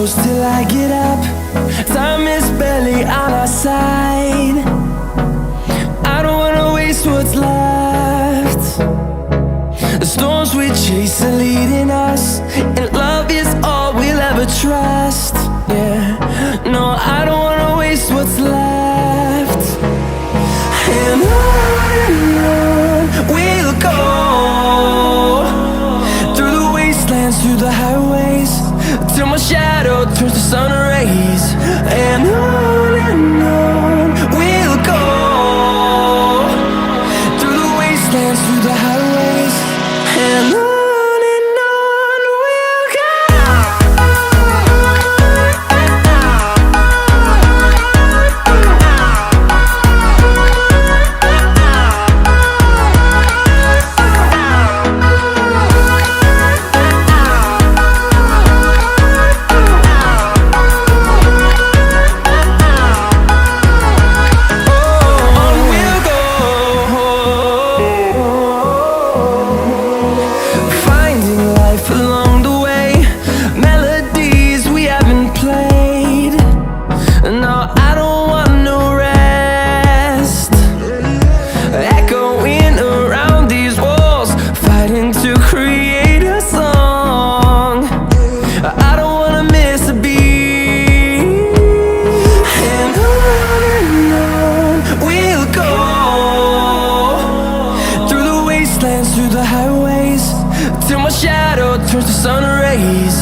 close till I get up. Time is barely on our side. I don't wanna waste what's left. The storms we chase are leading us, and love is all we'll ever trust. Yeah, no, I don't wanna waste what's left. And on we'll go, through the wastelands, through the highways, till my shadow turns to sun rays. And on we'll go, through the wastelands, through the highways, and on we'll go. Through the highways, till my shadow turns to sun rays.